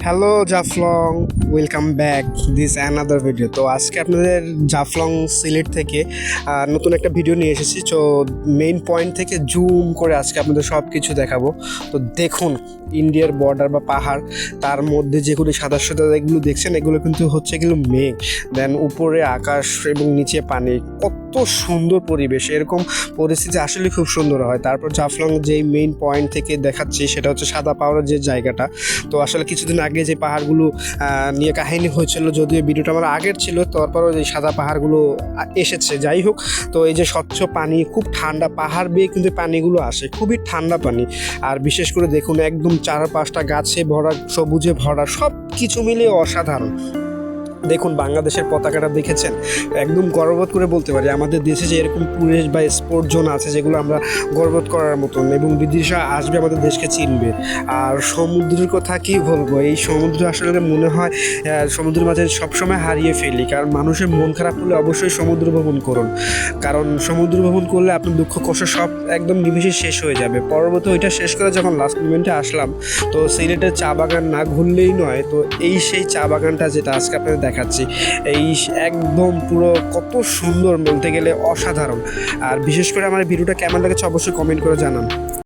Hello Jaflong, welcome back this another video. তো আজকে আপনাদের জাফলং সিলেট থেকে নতুন একটা ভিডিও নিয়ে এসেছি। তো মেইন পয়েন্ট থেকে জুম করে আজকে আপনাদের সব কিছু দেখাবো। তো দেখুন, ইন্ডিয়ার বর্ডার বা পাহাড়, তার মধ্যে যেগুলো সাদা সাদা এগুলো দেখছেন, এগুলো কিন্তু হচ্ছে এগুলো মেঘ, দেন উপরে আকাশ এবং নিচে পানি। কত সুন্দর পরিবেশ! এরকম পরিস্থিতি আসলে খুব সুন্দর হয়। তারপর জাফলং যেই মেইন পয়েন্ট থেকে দেখাচ্ছি সেটা হচ্ছে সাদা পাহাড়ের যে জায়গাটা। তো আসলে কিছুদিন আগে যে পাহাড়গুলো নিয়ে কাহিনী হয়েছিল, যদিও ভিডিওটা আমার আগের ছিল, তারপরও এই সাদা পাহাড়গুলো এসেছে। যাই হোক, তো এই যে স্বচ্ছ পানি, খুব ঠান্ডা, পাহাড় বেয়ে কিন্তু পানিগুলো আসে, খুবই ঠান্ডা পানি। আর বিশেষ করে দেখুন, একদম চারপাশটা গাছে ভরা, সবুজে ভরা, সব কিছু মিলিয়ে অসাধারণ। দেখুন, বাংলাদেশের পতাকাটা দেখেছেন? একদম গর্ববোধ করে বলতে পারি আমাদের দেশে যে এরকম ট্যুরিস্ট বা স্পোর্ট জোন আছে, যেগুলো আমরা গর্ববোধ করার মতন, এবং বিদেশিরা আসবে আমাদের দেশকে চিনবে। আর সমুদ্রের কথা কি বলবো, এই সমুদ্র আসলে মনে হয় সমুদ্রের মাঝে সবসময় হারিয়ে ফেলি। কারণ মানুষের মন খারাপ হলে অবশ্যই সমুদ্র ভ্রমণ করুন, কারণ সমুদ্র ভ্রমণ করলে আপনার দুঃখ কষ্ট সব একদম নিমেষে শেষ হয়ে যাবে। পরবর্তী ওইটা শেষ করে যখন লাস্ট মোমেন্টে আসলাম, তো সিলেটের চা বাগান না ঘুরলেই নয়। তো এই সেই চা বাগানটা যেটা আজকে আপনাদের দেখাচ্ছি, এই একদম পুরো কত সুন্দর, বলতে গেলে অসাধারণ। আর বিশেষ করে আমার ভিডিওটা কেমন লেগেছে অবশ্যই কমেন্ট করে জানান।